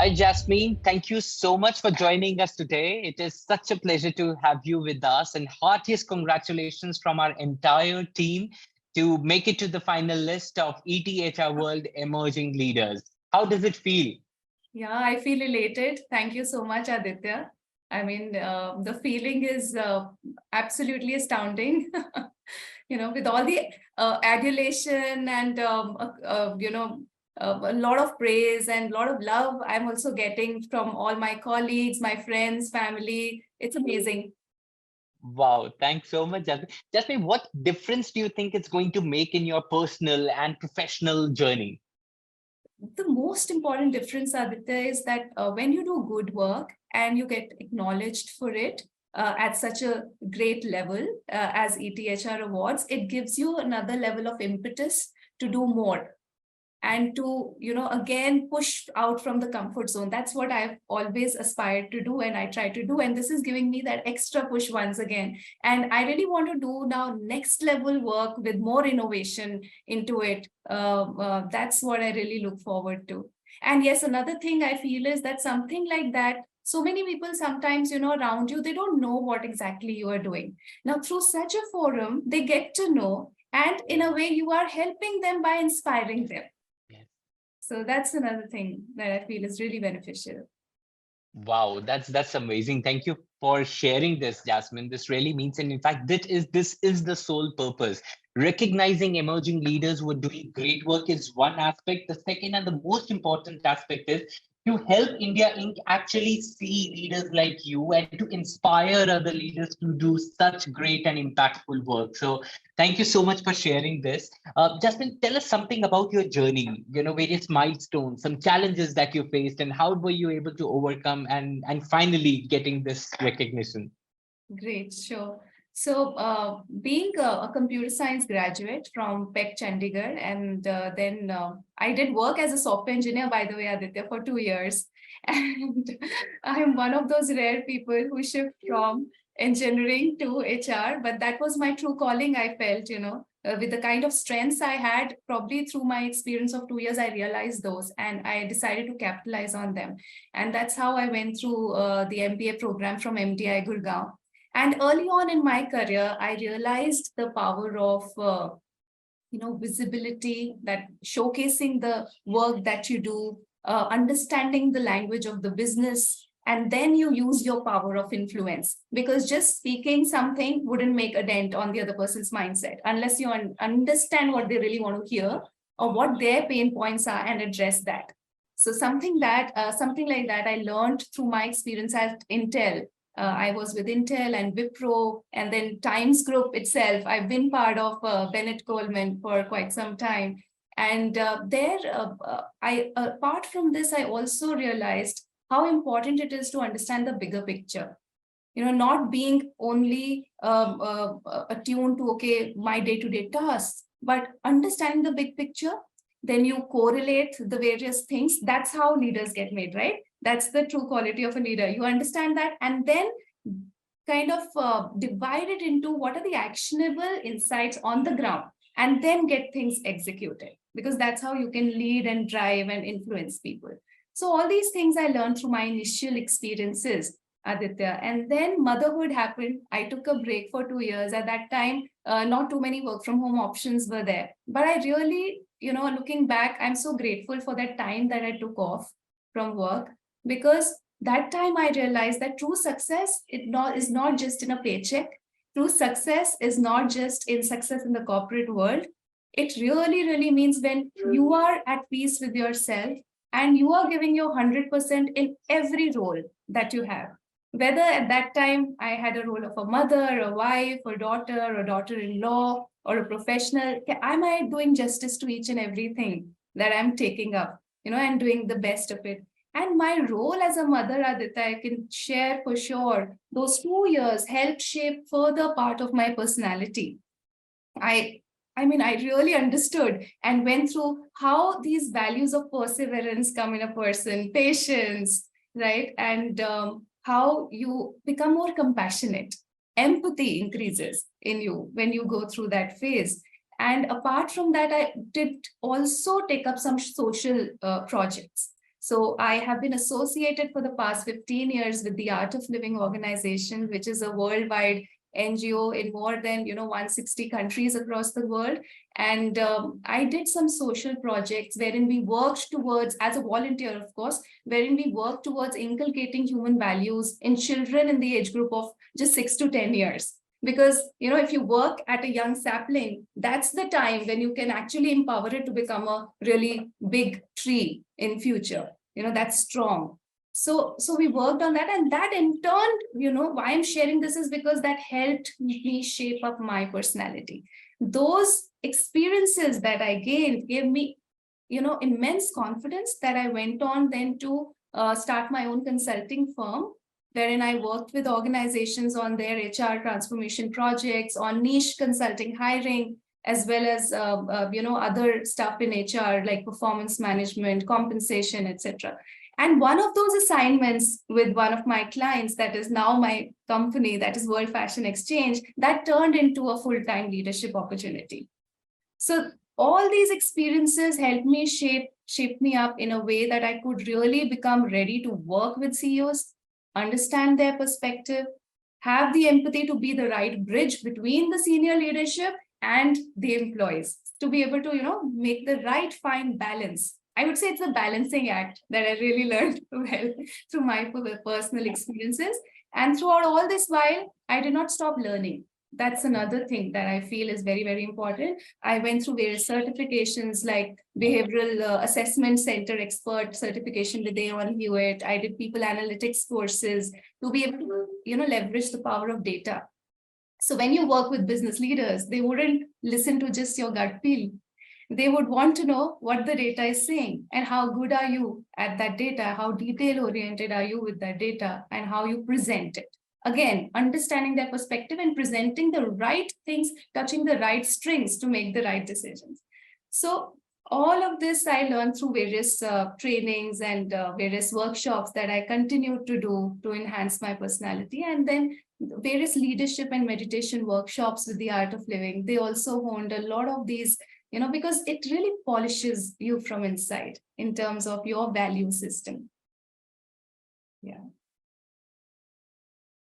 Hi, Jasmine. Thank you so much for joining us today. It is such a pleasure to have you with us, and heartiest congratulations from our entire team to make it to the final list of ETHR World Emerging Leaders. How does it feel? Yeah, I feel elated. Thank you so much, Aditya. I mean, the feeling is absolutely astounding. With all the adulation and a lot of praise and a lot of love I'm also getting from all my colleagues, my friends, family. It's amazing. Wow, thanks so much, Jasmine. Jasmine, what difference do you think it's going to make in your personal and professional journey? The most important difference, Aditya, is that when you do good work and you get acknowledged for it at such a great level as ETHR awards, it gives you another level of impetus to do more and to again push out from the comfort zone. That's what I've always aspired to do and I try to do, and this is giving me that extra push once again. And I really want to do now next level work with more innovation into it. That's what I really look forward to. And yes, another thing I feel is that something like that, so many people sometimes around you, they don't know what exactly you are doing. Now through such a forum they get to know, and in a way you are helping them by inspiring them. So that's another thing that I feel is really beneficial. Wow, that's amazing. Thank you for sharing this, Jasmine. This really means, and in fact, this is the sole purpose. Recognizing emerging leaders who are doing great work is one aspect. The second and the most important aspect is to help India Inc. actually see leaders like you and to inspire other leaders to do such great and impactful work. So thank you so much for sharing this. Jasmine, tell us something about your journey, various milestones, some challenges that you faced, and how were you able to overcome and finally getting this recognition? Great, sure. So, being a computer science graduate from PEC Chandigarh, and then I did work as a software engineer, by the way, Aditya, for 2 years. And I'm one of those rare people who shift from engineering to HR, but that was my true calling, I felt, with the kind of strengths I had, probably through my experience of 2 years, I realized those and I decided to capitalize on them. And that's how I went through the MBA program from MTI Gurgaon. And early on in my career, I realized the power of, visibility, that showcasing the work that you do, understanding the language of the business, and then you use your power of influence. Because just speaking something wouldn't make a dent on the other person's mindset unless you understand what they really want to hear or what their pain points are and address that. So something like that I learned through my experience at Intel. I was with Intel and Wipro, and then Times Group itself. I've been part of Bennett Coleman for quite some time. And apart from this, I also realized how important it is to understand the bigger picture. Not being only attuned to, okay, my day-to-day tasks, but understanding the big picture. Then you correlate the various things. That's how leaders get made, right? That's the true quality of a leader. You understand that and then kind of divide it into what are the actionable insights on the ground and then get things executed, because that's how you can lead and drive and influence people. So all these things I learned through my initial experiences, Aditya. And then motherhood happened. I took a break for 2 years. At that time, not too many work from home options were there. But I really, looking back, I'm so grateful for that time that I took off from work, because that time I realized that true success is not just in a paycheck. True success is not just in success in the corporate world. It really, really means when you are at peace with yourself and you are giving your 100% in every role that you have. Whether at that time I had a role of a mother, a wife, a daughter-in-law, or a professional, am I doing justice to each and everything that I'm taking up, and doing the best of it? And my role as a mother, Aditya, I can share for sure, those 2 years helped shape further part of my personality. I I mean, I really understood and went through how these values of perseverance come in a person, patience, right? And how you become more compassionate. Empathy increases in you when you go through that phase. And apart from that, I did also take up some social projects. So I have been associated for the past 15 years with the Art of Living organization, which is a worldwide NGO in more than 160 countries across the world. And I did some social projects wherein we worked towards, as a volunteer, of course, wherein we worked towards inculcating human values in children in the age group of just 6 to 10 years. Because if you work at a young sapling, that's the time when you can actually empower it to become a really big tree in future, that's strong. So we worked on that, and that in turn, why I'm sharing this is because that helped me shape up my personality. Those experiences that I gained gave me immense confidence, that I went on then to start my own consulting firm, wherein I worked with organizations on their HR transformation projects, on niche consulting hiring, as well as other stuff in HR like performance management, compensation, etc. And one of those assignments with one of my clients, that is now my company, that is World Fashion Exchange, that turned into a full-time leadership opportunity. So all these experiences helped me shape me up in a way that I could really become ready to work with CEOs, understand their perspective, have the empathy to be the right bridge between the senior leadership and the employees, to be able to make the right fine balance. I would say it's a balancing act that I really learned well through my personal experiences. And throughout all this while, I did not stop learning. That's another thing that I feel is very, very important. I went through various certifications like Behavioral Assessment Center Expert certification with Aon Hewitt. I did people analytics courses to be able to, leverage the power of data. So when you work with business leaders, they wouldn't listen to just your gut feel. They would want to know what the data is saying and how good are you at that data, how detail oriented are you with that data, and how you present it. Again, understanding their perspective and presenting the right things, touching the right strings to make the right decisions. So all of this I learned through various trainings and various workshops that I continue to do to enhance my personality. And then various leadership and meditation workshops with the Art of Living. They also honed a lot of these, because it really polishes you from inside in terms of your value system. Yeah.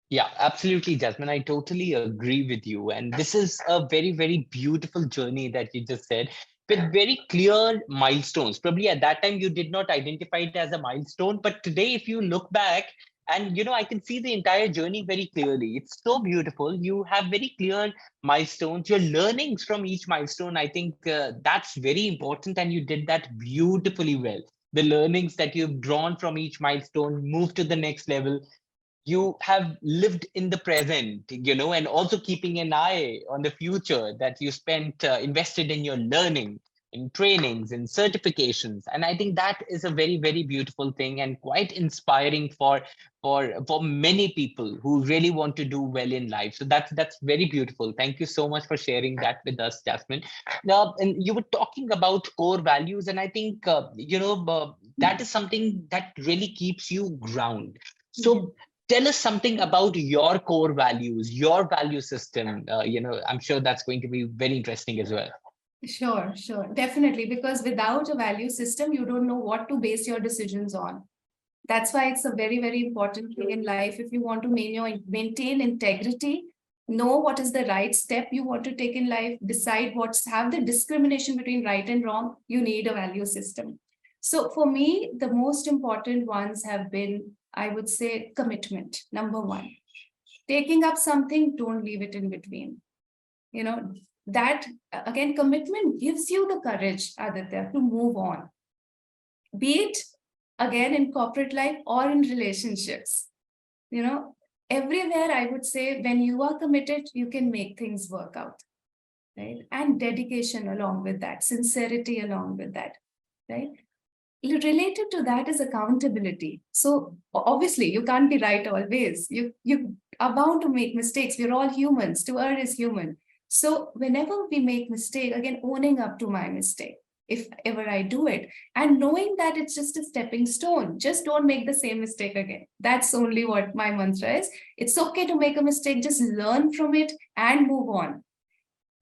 Yeah, absolutely, Jasmine. I totally agree with you. And this is a very, very beautiful journey that you just said, with very clear milestones. Probably at that time, you did not identify it as a milestone. But today, if you look back, and I can see the entire journey very clearly. It's so beautiful. You have very clear milestones, your learnings from each milestone. I think that's very important. And you did that beautifully well. The learnings that you've drawn from each milestone, move to the next level. You have lived in the present, and also keeping an eye on the future, that you spent invested in your learning, in trainings, in certifications. And I think that is a very, very beautiful thing, and quite inspiring for many people who really want to do well in life. So that's very beautiful. Thank you so much for sharing that with us, Jasmine. Now, and you were talking about core values, and I think that is something that really keeps you ground. So tell us something about your core values, your value system. I'm sure that's going to be very interesting as well. Sure, definitely. Because without a value system, you don't know what to base your decisions on. That's why it's a very, very important thing in life. If you want to maintain integrity, know what is the right step you want to take in life, decide have the discrimination between right and wrong, you need a value system. So for me, the most important ones have been, I would say, commitment. Number one, taking up something, don't leave it in between. That again, commitment gives you the courage, Aditya, to move on. Be it again in corporate life or in relationships. Everywhere I would say, when you are committed, you can make things work out. Right. And dedication along with that, sincerity along with that. Right. Related to that is accountability. So obviously you can't be right always. You are bound to make mistakes. We're all humans. To err is human. So whenever we make mistake, again, owning up to my mistake, if ever I do it, and knowing that it's just a stepping stone, just don't make the same mistake again. That's only what my mantra is. It's okay to make a mistake, just learn from it and move on.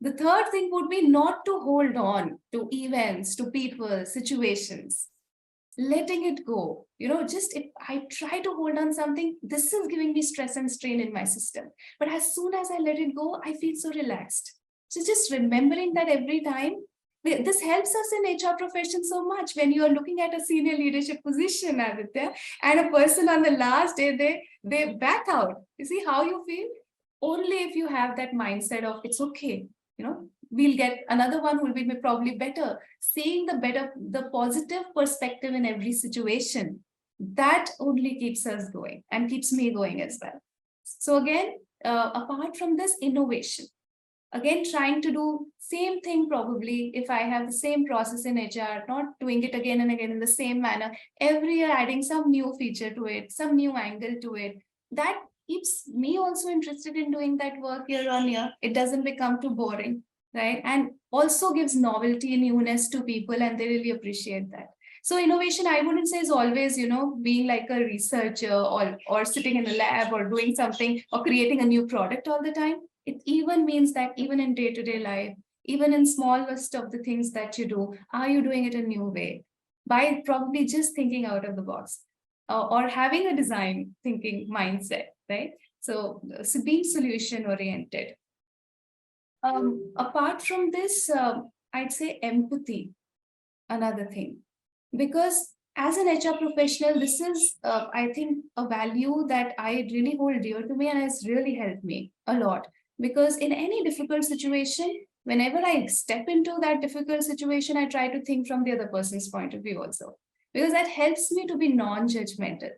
The third thing would be not to hold on to events, to people, situations. letting it go. Just if I try to hold on something, this is giving me stress and strain in my system. But as soon as I let it go, I feel so relaxed. So just remembering that every time, this helps us in HR profession so much when you are looking at a senior leadership position, Aditya, and a person on the last day, they back out. You see how you feel? Only if you have that mindset of it's okay, we'll get another one who will be probably better, seeing the positive perspective in every situation, that only keeps us going and keeps me going as well. So again, apart from this, innovation, again trying to do same thing, probably if I have the same process in HR, not doing it again and again in the same manner, every year adding some new feature to it, some new angle to it, that keeps me also interested in doing that work year on year. It doesn't become too boring, right? And also gives novelty and newness to people, and they really appreciate that. So innovation, I wouldn't say is always, being like a researcher or sitting in a lab or doing something or creating a new product all the time. It even means that even in day-to-day life, even in smallest of the things that you do, are you doing it a new way? By probably just thinking out of the box, or having a design thinking mindset, right? So being solution oriented. Apart from this, I'd say empathy, another thing, because as an HR professional, this is, I think, a value that I really hold dear to me and has really helped me a lot. Because in any difficult situation, whenever I step into that difficult situation, I try to think from the other person's point of view also, because that helps me to be non-judgmental.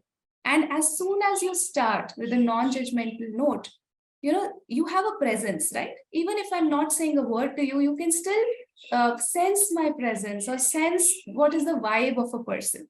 And as soon as you start with a non-judgmental note, you have a presence, right? Even if I'm not saying a word to you, you can still sense my presence or sense what is the vibe of a person.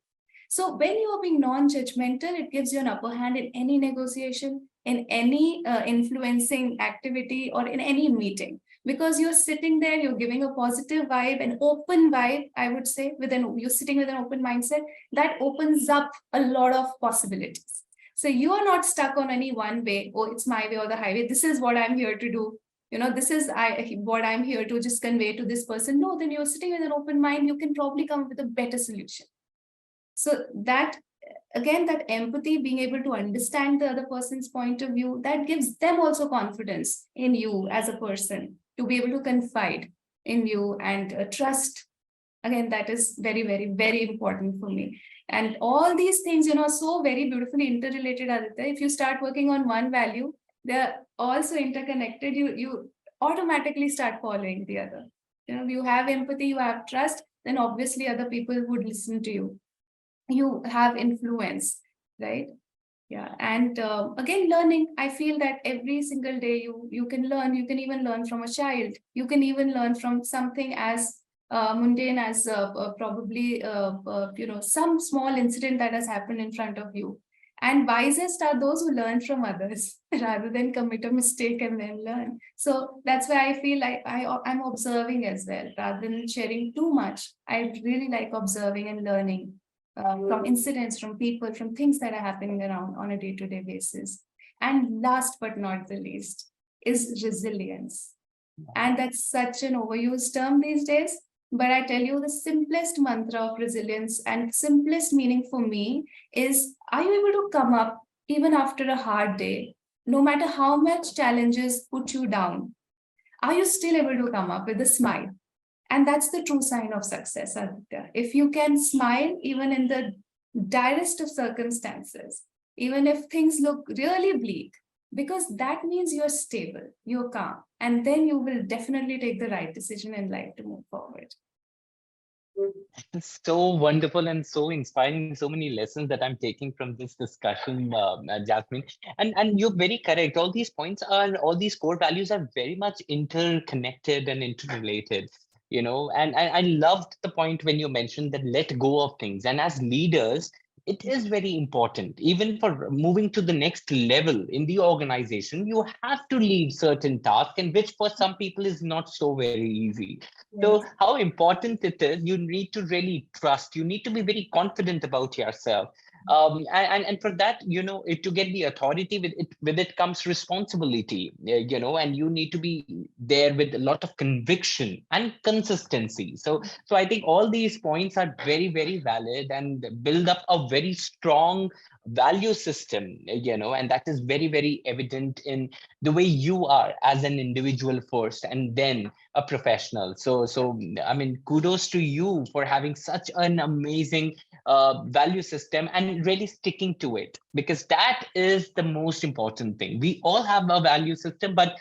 So when you are being non-judgmental, it gives you an upper hand in any negotiation, in any influencing activity, or in any meeting. Because you're sitting there, you're giving a positive vibe, an open vibe, I would say, you're sitting with an open mindset, that opens up a lot of possibilities. So you are not stuck on any one way, oh, it's my way or the highway. This is what I'm here to do. This is what I'm here to just convey to this person. No, then you're sitting with an open mind, you can probably come up with a better solution. So that, again, that empathy, being able to understand the other person's point of view, that gives them also confidence in you as a person, to be able to confide in you and trust. Again, that is very, very, very important for me. And all these things, so very beautifully interrelated, Aditya. If you start working on one value, they're also interconnected. You automatically start following the other. You have empathy, you have trust, then obviously other people would listen to you. You have influence, right? Yeah. And again, learning, I feel that every single day you can learn. You can even learn from a child. You can even learn from something as mundane as probably some small incident that has happened in front of you. And wisest are those who learn from others rather than commit a mistake and then learn. So that's why I feel like I'm observing as well, rather than sharing too much. I really like observing and learning from incidents, from people, from things that are happening around on a day-to-day basis. And last but not the least is resilience. And that's such an overused term these days. But I tell you, the simplest mantra of resilience and simplest meaning for me is, are you able to come up even after a hard day, no matter how much challenges put you down? Are you still able to come up with a smile? And that's the true sign of success, Aditya. If you can smile even in the direst of circumstances, even if things look really bleak, because that means you're stable, you're calm, and then you will definitely take the right decision in life to move forward. So wonderful and so inspiring. So many lessons that I'm taking from this discussion, Jasmine. And you're very correct. All these core values are very much interconnected and interrelated. And I loved the point when you mentioned that let go of things. And as leaders, it is very important, even for moving to the next level in the organization. You have to leave certain tasks, and which for some people is not so very easy. So Yes. how important it is, you need to really trust, you need to be very confident about yourself. And for that, to get the authority, with it comes responsibility, and you need to be there with a lot of conviction and consistency. So I think all these points are very, very valid and build up a very strong value system, and that is very, very evident in the way you are as an individual first and then a professional. So I mean, kudos to you for having such an amazing value system and really sticking to it, because that is the most important thing. We all have a value system, but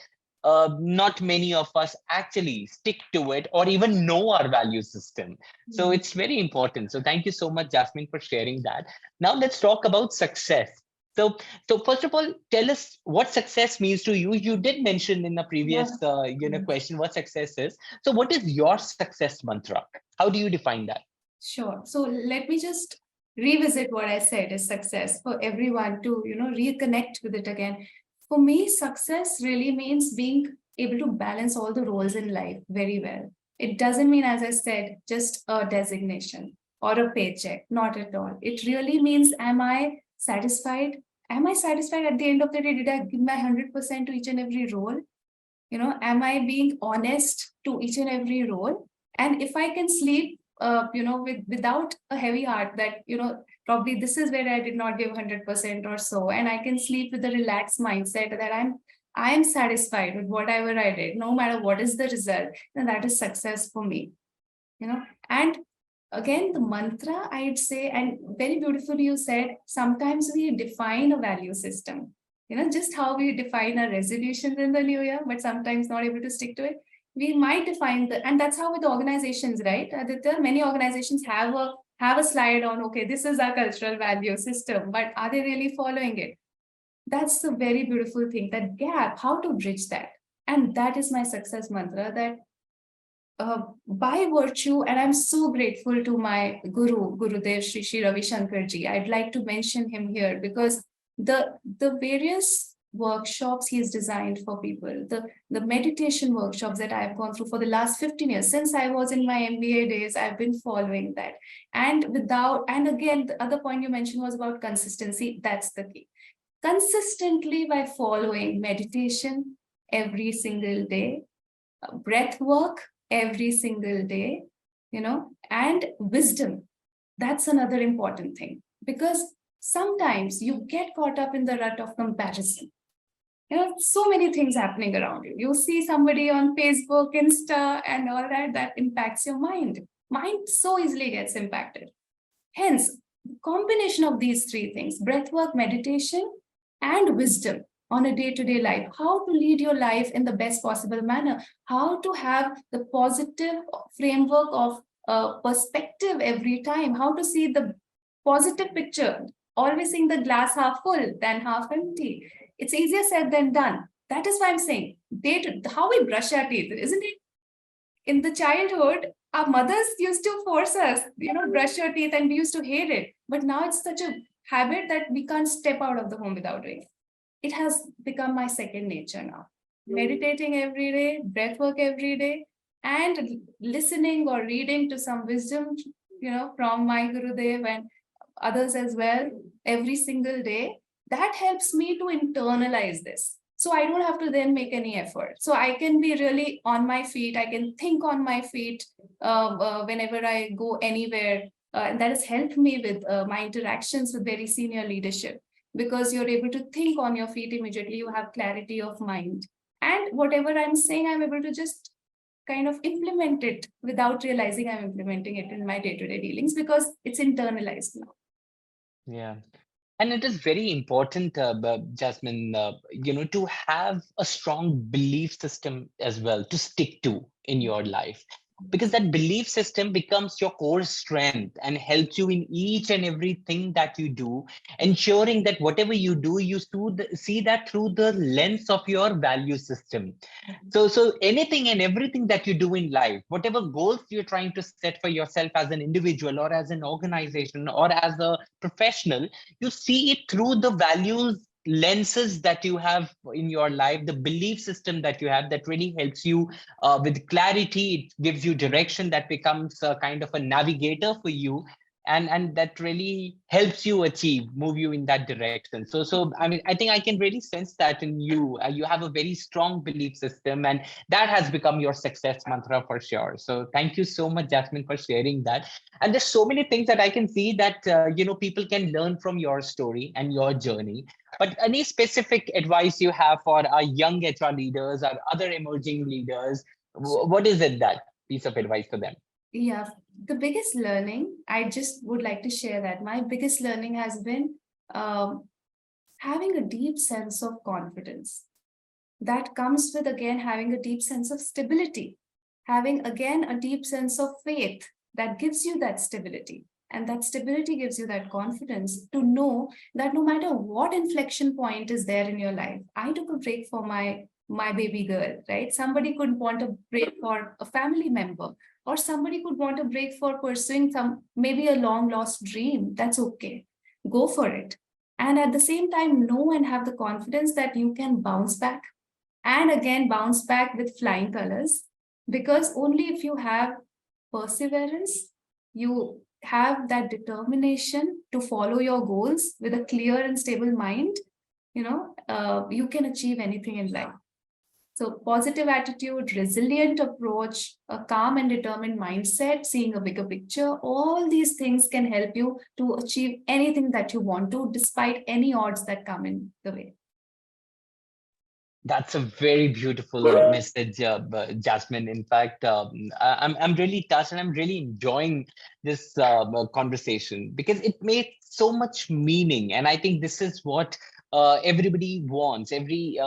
not many of us actually stick to it or even know our value system. So it's very important. So thank you so much, Jasmine, for sharing that. Now let's talk about success. So first of all, tell us what success means to you. You did mention in the previous Yeah. question what success is. So what is your success mantra? How do you define that? Sure. So let me just revisit what I said is success for everyone to, reconnect with it again. For me, success really means being able to balance all the roles in life very well. It doesn't mean, as I said, just a designation or a paycheck, not at all. It really means, am I satisfied? Am I satisfied at the end of the day? Did I give my 100% to each and every role? Am I being honest to each and every role? And if I can sleep, without a heavy heart, that, probably this is where I did not give 100% or so, and I can sleep with a relaxed mindset that I'm satisfied with whatever I did, no matter what is the result, then that is success for me. And again, the mantra, I'd say, and very beautifully you said, sometimes we define a value system, just how we define our resolutions in the new year, but sometimes not able to stick to it. We might define and that's how with organizations, right? Aditya, many organizations have a slide on, okay, this is our cultural value system, but are they really following it? That's the very beautiful thing, that gap, how to bridge that. And that is my success mantra, that by virtue, and I'm so grateful to my Gurudev Shri Ravi Shankarji. I'd like to mention him here because the various workshops he's designed for people, the meditation workshops that I've gone through for the last 15 years, since I was in my MBA days, I've been following that. And again, the other point you mentioned was about consistency. That's the key. Consistently by following meditation every single day, breath work every single day, and wisdom. That's another important thing, because sometimes you get caught up in the rut of comparison. So many things happening around you. You see somebody on Facebook, Insta, and all that impacts your mind. Mind so easily gets impacted. Hence, combination of these three things, breath work, meditation, and wisdom on a day-to-day life, how to lead your life in the best possible manner, how to have the positive framework of perspective every time, how to see the positive picture, always seeing the glass half full than half empty. It's easier said than done. That is why I'm saying, how we brush our teeth, isn't it? In the childhood, our mothers used to force us, brush your teeth, and we used to hate it. But now it's such a habit that we can't step out of the home without doing it. It has become my second nature now. Meditating every day, breath work every day, and listening or reading to some wisdom, from my Gurudev and others as well, every single day. That helps me to internalize this. So I don't have to then make any effort. So I can be really on my feet. I can think on my feet whenever I go anywhere. And that has helped me with my interactions with very senior leadership, because you're able to think on your feet immediately. You have clarity of mind. And whatever I'm saying, I'm able to just kind of implement it without realizing I'm implementing it in my day-to-day dealings, because it's internalized now. Yeah. And it is very important, Jasmine, to have a strong belief system as well to stick to in your life, because that belief system becomes your core strength and helps you in each and everything that you do, ensuring that whatever you do, you see that through the lens of your value system. So anything and everything that you do in life, whatever goals you're trying to set for yourself as an individual or as an organization or as a professional, you see it through the values lenses that you have in your life, the belief system that you have, that really helps you with clarity. It gives you direction that becomes a kind of a navigator for you. and that really helps you move you in that direction. So I mean, I think I can really sense that in you. You have a very strong belief system, and that has become your success mantra for sure. So thank you so much, Jasmine, for sharing that. And there's so many things that I can see that people can learn from your story and your journey. But any specific advice you have for our young HR leaders or other emerging leaders? What is it, that piece of advice for them? Yeah, the biggest learning, I just would like to share that my biggest learning has been um, having a deep sense of confidence that comes with, again, having a deep sense of stability, having again a deep sense of faith that gives you that stability. And that stability gives you that confidence to know that no matter what inflection point is there in your life, I took a break for my baby girl, right? Somebody could want a break for a family member, or somebody could want a break for pursuing some maybe a long lost dream. That's okay. Go for it. And at the same time, know and have the confidence that you can bounce back, and again bounce back with flying colors, because only if you have perseverance, you have that determination to follow your goals with a clear and stable mind, you can achieve anything in life. So positive attitude, resilient approach, a calm and determined mindset, seeing a bigger picture, all these things can help you to achieve anything that you want to, despite any odds that come in the way. That's a very beautiful message, Jasmine. In fact, I'm really touched, and I'm really enjoying this conversation because it made so much meaning. And I think this is what everybody wants. Every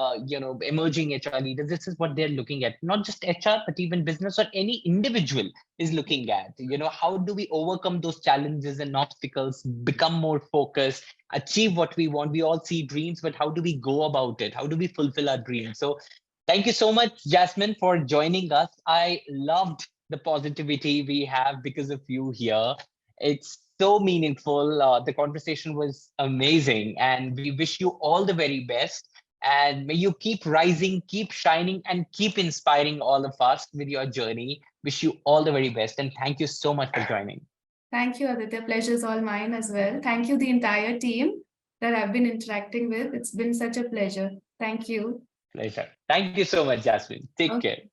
emerging HR leaders, this is what they're looking at. Not just HR, but even business or any individual is looking at. How do we overcome those challenges and obstacles, become more focused, achieve what we want? We all see dreams, but how do we go about it? How do we fulfill our dreams? So thank you so much, Jasmine, for joining us. I loved the positivity we have because of you here. It's so meaningful. The conversation was amazing, and we wish you all the very best. And may you keep rising, keep shining, and keep inspiring all of us with your journey. Wish you all the very best, and thank you so much for joining. Thank you, Aditya. Pleasure is all mine as well. Thank you, the entire team that I've been interacting with. It's been such a pleasure. Thank you. Pleasure. Thank you so much, Jasmine. Take Okay. care.